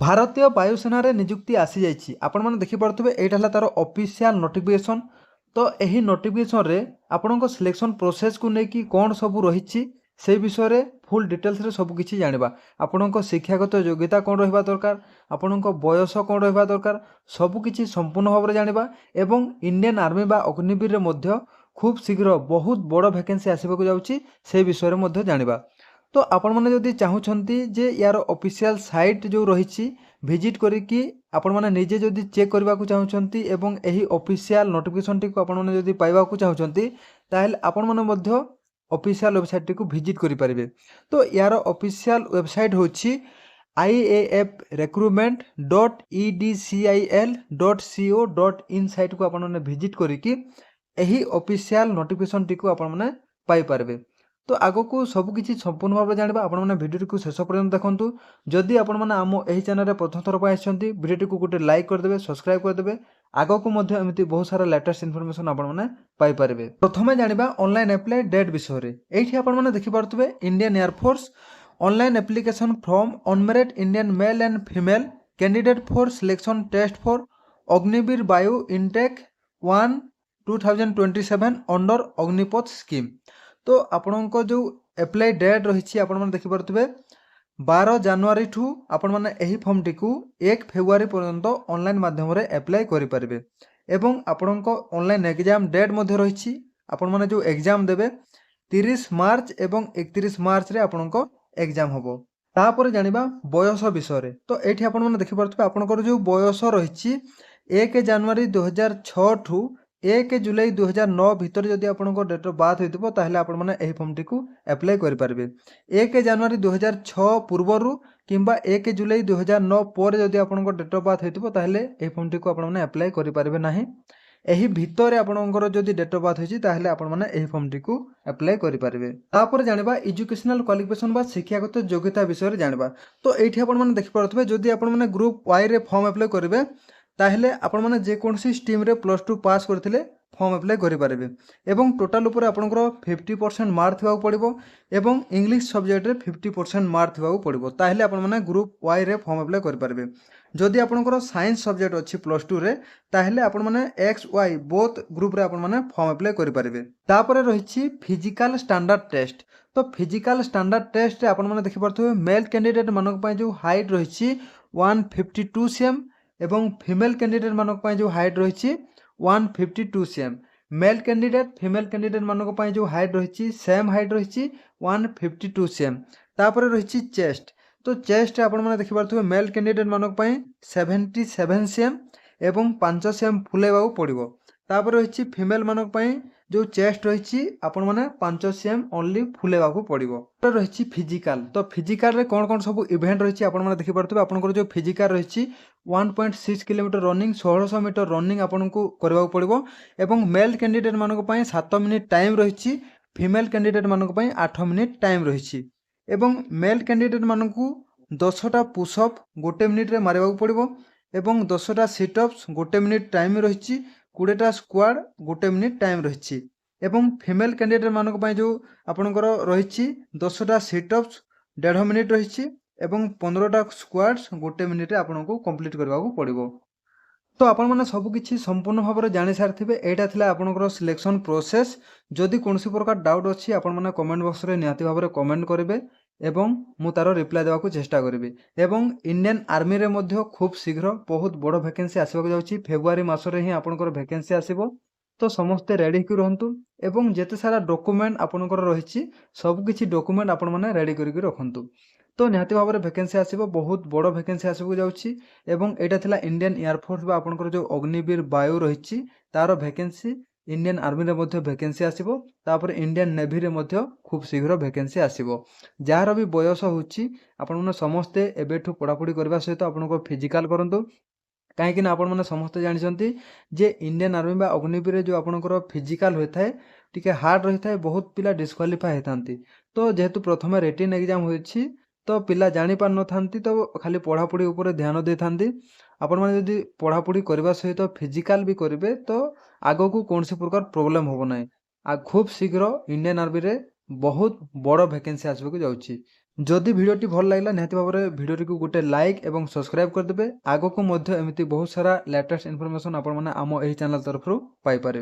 ଭାରତୀୟ ବାୟୁସେନାରେ ନିଯୁକ୍ତି ଆସିଯାଇଛି। ଆପଣମାନେ ଦେଖିପାରୁଥିବେ ଏଇଟା ହେଲା ତାର ଅଫିସିଆଲ ନୋଟିଫିକେସନ୍। ତ ଏହି ନୋଟିଫିକେସନ୍ରେ ଆପଣଙ୍କ ସିଲେକ୍ସନ୍ ପ୍ରୋସେସ୍କୁ ନେଇକି କ'ଣ ସବୁ ରହିଛି ସେହି ବିଷୟରେ ଫୁଲ୍ ଡିଟେଲ୍ସରେ ସବୁକିଛି ଜାଣିବା। ଆପଣଙ୍କ ଶିକ୍ଷାଗତ ଯୋଗ୍ୟତା କ'ଣ ରହିବା ଦରକାର, ଆପଣଙ୍କ ବୟସ କ'ଣ ରହିବା ଦରକାର, ସବୁକିଛି ସମ୍ପୂର୍ଣ୍ଣ ଭାବରେ ଜାଣିବା। ଏବଂ ଇଣ୍ଡିଆନ୍ ଆର୍ମି ବା ଅଗ୍ନିବୀରରେ ମଧ୍ୟ ଖୁବ୍ ଶୀଘ୍ର ବହୁତ ବଡ଼ ଭ୍ୟାକେନ୍ସି ଆସିବାକୁ ଯାଉଛି ସେହି ବିଷୟରେ ମଧ୍ୟ ଜାଣିବା। ତ ଆପଣମାନେ ଯଦି ଚାହୁଁଛନ୍ତି ଯେ ୟାର ଅଫିସିଆଲ ସାଇଟ୍ ଯେଉଁ ରହିଛି ଭିଜିଟ୍ କରିକି ଆପଣମାନେ ନିଜେ ଯଦି ଚେକ୍ କରିବାକୁ ଚାହୁଁଛନ୍ତି ଏବଂ ଏହି ଅଫିସିଆଲ ନୋଟିଫିକେସନ୍ଟିକୁ ଆପଣମାନେ ଯଦି ପାଇବାକୁ ଚାହୁଁଛନ୍ତି ତାହେଲେ ଆପଣମାନେ ମଧ୍ୟ ଅଫିସିଆଲ ୱେବସାଇଟ୍ଟିକୁ ଭିଜିଟ୍ କରିପାରିବେ। ତ ୟାର ଅଫିସିଆଲ ୱେବସାଇଟ୍ ହେଉଛି iaf.recruitment.edcil.co.in ସାଇଟ୍କୁ ଆପଣମାନେ ଭିଜିଟ୍ କରିକି ଏହି ଅଫିସିଆଲ ନୋଟିଫିକେସନ୍ଟିକୁ ଆପଣମାନେ ପାଇପାରିବେ। ତ ଆଗକୁ ସବୁକିଛି ସମ୍ପୂର୍ଣ୍ଣ ଭାବରେ ଜାଣିବା। ଆପଣମାନେ ଭିଡ଼ିଓଟିକୁ ଶେଷ ପର୍ଯ୍ୟନ୍ତ ଦେଖନ୍ତୁ। ଯଦି ଆପଣମାନେ ଆମ ଏହି ଚ୍ୟାନେଲରେ ପ୍ରଥମ ଥର ପାଇଁ ଆସିଛନ୍ତି ଭିଡ଼ିଓଟିକୁ ଗୋଟେ ଲାଇକ୍ କରିଦେବେ, ସବସ୍କ୍ରାଇବ୍ କରିଦେବେ। ଆଗକୁ ମଧ୍ୟ ଏମିତି ବହୁତ ସାରା ଲେଟେଷ୍ଟ ଇନଫର୍ମେସନ୍ ଆପଣମାନେ ପାଇପାରିବେ। ପ୍ରଥମେ ଜାଣିବା ଅନଲାଇନ୍ ଆପ୍ଲାଏ ଡେଟ୍ ବିଷୟରେ। ଏଇଠି ଆପଣମାନେ ଦେଖିପାରୁଥିବେ Indian Air Force online application from unmarried Indian male and female candidate for selection test for Agniveer Vayu intake 1/2027 under Agnipath scheme. ତ ଆପଣଙ୍କ ଯେଉଁ ଆପ୍ଲାଏ ଡେଟ୍ ରହିଛି ଆପଣମାନେ ଦେଖିପାରୁଥିବେ 12 ଜାନୁଆରୀଠୁ ଆପଣମାନେ ଏହି ଫର୍ମଟିକୁ 1 ଫେବୃଆରୀ ପର୍ଯ୍ୟନ୍ତ ଅନଲାଇନ୍ ମାଧ୍ୟମରେ ଆପ୍ଲାଏ କରିପାରିବେ। ଏବଂ ଆପଣଙ୍କ ଅନଲାଇନ୍ ଏକ୍ଜାମ୍ ଡେଟ୍ ମଧ୍ୟ ରହିଛି। ଆପଣମାନେ ଯେଉଁ ଏକ୍ଜାମ୍ ଦେବେ 30 ମାର୍ଚ୍ଚ ଏବଂ 31 ମାର୍ଚ୍ଚରେ ଆପଣଙ୍କ ଏକ୍ଜାମ୍ ହେବ। ତାପରେ ଜାଣିବା ବୟସ ବିଷୟରେ। ତ ଏଇଠି ଆପଣମାନେ ଦେଖିପାରୁଥିବେ ଆପଣଙ୍କର ଯେଉଁ ବୟସ ରହିଛି 1 ଜାନୁଆରୀ 2006 ଠୁ 1 ଜୁଲାଇ 2009 ଭିତରେ ଯଦି ଆପଣଙ୍କ ଡେଟ୍ ଅଫ୍ ବାର୍ଥ ହୋଇଥିବ ତାହେଲେ ଆପଣମାନେ ଏହି ଫର୍ମଟିକୁ ଆପ୍ଲାଏ କରିପାରିବେ। 1 ଜାନୁଆରୀ 2006 ପୂର୍ବରୁ କିମ୍ବା 1 ଜୁଲାଇ 2009 ପରେ ଯଦି ଆପଣଙ୍କ ଡେଟ୍ ଅଫ୍ ବାର୍ଥ ହୋଇଥିବ ତାହେଲେ ଏହି ଫର୍ମଟିକୁ ଆପଣମାନେ ଆପ୍ଲାଏ କରିପାରିବେ ନାହିଁ। ଏହି ଭିତରେ ଆପଣଙ୍କର ଯଦି ଡେଟ୍ ଅଫ୍ ବାର୍ଥ ହୋଇଛି ତାହେଲେ ଆପଣମାନେ ଏହି ଫର୍ମଟିକୁ ଆପ୍ଲାଏ କରିପାରିବେ। ତାପରେ ଜାଣିବା ଏଜୁକେଶନାଲ କ୍ୱାଲିଫିକେସନ୍ ବା ଶିକ୍ଷାଗତ ଯୋଗ୍ୟତା ବିଷୟରେ ଜାଣିବା। ତ ଏଇଠି ଆପଣମାନେ ଦେଖିପାରୁଥିବେ ଯଦି ଆପଣମାନେ ଗ୍ରୁପ୍ ୱାଇରେ ଫର୍ମ ଆପ୍ଲାଏ କରିବେ ତାହେଲେ ଆପଣମାନେ ଯେକୌଣସି ଷ୍ଟ୍ରିମ୍ରେ +2 ପାସ୍ କରିଥିଲେ ଫର୍ମ ଆପ୍ଲାଏ କରିପାରିବେ। ଏବଂ ଟୋଟାଲ୍ ଉପରେ ଆପଣଙ୍କର 50% ମାର୍କ ଥିବାକୁ ପଡ଼ିବ ଏବଂ ଇଂଲିଶ ସବଜେକ୍ଟରେ 50% ମାର୍କ ଥିବାକୁ ପଡ଼ିବ। ତାହେଲେ ଆପଣମାନେ ଗ୍ରୁପ୍ ୱାଇରେ ଫର୍ମ ଆପ୍ଲାଏ କରିପାରିବେ। ଯଦି ଆପଣଙ୍କର ସାଇନ୍ସ ସବଜେକ୍ଟ ଅଛି +2ରେ ତାହେଲେ ଆପଣମାନେ XY ବୋଥ୍ ଗ୍ରୁପ୍ରେ ଆପଣମାନେ ଫର୍ମ ଆପ୍ଲାଏ କରିପାରିବେ। ତାପରେ ରହିଛି ଫିଜିକାଲ ଷ୍ଟାଣ୍ଡାର୍ଡ ଟେଷ୍ଟ। ତ ଫିଜିକାଲ ଷ୍ଟାଣ୍ଡାର୍ଡ ଟେଷ୍ଟରେ ଆପଣମାନେ ଦେଖିପାରୁଥିବେ ମେଲ୍ କ୍ୟାଣ୍ଡିଡେଟ୍ ମାନଙ୍କ ପାଇଁ ଯେଉଁ ହାଇଟ୍ ରହିଛି 152 cm ଏବଂ ଫିମେଲ୍ କ୍ୟାଣ୍ଡିଡେଟ୍ ମାନଙ୍କ ପାଇଁ ଯେଉଁ ହାଇଟ୍ ରହିଛି 152 cm। Male candidate female candidate मानक ପାଇଁ जो हाइट रही सेम हाइट रही 152 cm। तापर रही चेस्ट। तो चेस्ट आपण मैंने देखिपे मेल कैंडिडेट मानक ପାଇଁ 77 cm एवं 5 cm फुलेवा पड़ो। तापर रही फीमेल मानक ପାଇଁ जो चेस्ट रही आपण मैंने 5 cm ओनली फुलेवा पड़ो। रही फिजिकाल। तो फिजिकाल रे कौन कौन सब इवेंट रही आपण मैंने देखिपे आपंकर जो फिजिकाल रही 1.6 किलोमीटर रनिंग 1600 मीटर रनिंग आपको करने पड़ो। एवं मेल कैंडिडेट मानक ପାଇଁ 7 मिनिट टाइम रही फीमेल कैंडिडेट मानक ପାଇଁ 8 मिनिट टाइम रही। एवं मेल कैंडिडेट मानक 10टा पुशअप 1 मिनिट रे मारिबा पड़ो एवं 10टा सिटअप्स 1 मिनिट टाइम रही 20टा स्क्वाड 1 मिनिट टाइम रही। एवं फीमेल कैंडिडेट मानक ପାଇଁ जो आपणकर रही 10टा सिटअप्स 1.5 मिनिट रही एवं 15टा स्क्वाड्स 1 मिनिट रे आपको कंप्लीट करने पड़ो। तो आपण मैंने सबकिछि संपूर्ण भाव में जानी सारी यहाँ था आपंकर सिलेक्शन प्रोसेस। जदि कौन प्रकार डाउट अच्छी आपण मैंने कमेंट बॉक्स में निहाती भाव में कमेंट करेंगे एवं मु तार रिप्लाई देवाक चेष्टा करी। एवं इंडियन आर्मी रे मध्य खूब शीघ्र बहुत बड़ वैकेंसी आसवाक जाउछि। फेब्रुआरी मासरे ही आपंकर वैकेंसी आसीबो। तो समस्ते रेडी होकर रहंतु एवं जेते सारा डॉक्यूमेंट आपंकर रही सबकिछि डॉक्यूमेंट आपण मैंने रेडी करके रखंतु। तो निहाती भाव में वैकेंसी आसीबो बहुत बड़ वैकेंसी आसवाक जाउछि। एवं एटा थिला इंडियन एयरफोर्स बा आपनकर जो अग्निवीर वायु रही तार वैकेंसी इंडियन आर्मी रे मध्य वैकेंसी आसीबो। तापर इंडियन नेवी रे मध्य खूब शीघ्र वैकेंसी आसीबो। जार भी बयस होउछि आपण माने समस्ते एबेठु पढ़ापढ़ी करबा सहित आपनको फिजिकल करंतु। कहीं आपण मैंने समस्ते जानते जे इंडियन आर्मी बा अग्निवीर जो आपनकर फिजिकल होता है टिके हार्ड रही है बहुत पिला डिस्क्वालीफाई होता। तो जेहेतु प्रथम रिटन एग्जाम होइछि तो पिला जानी पार न थांती तो खाली पढ़ापढ़ी उपर ध्यान दे थांती। आपण मैंने जदि पढ़ापढ़ी करबा सहित फिजिकल भी करेंगे तो आगो को कौन प्रकार प्रोब्लेम होबो नाही। आ खूब शीघ्र इंडियन आर्मी रे बहुत बड़ वैकेंसी आसबाक जाउछि। जदि भिडियोटी भल लगा निहाती भाव में भिडियोटी को गोटे लाइक और सब्सक्राइब करदे। आगक एमती बहुत सारा लेटेस्ट इनफॉरमेशन आपण मैंने आम यही चैनल तरफ पाइपर।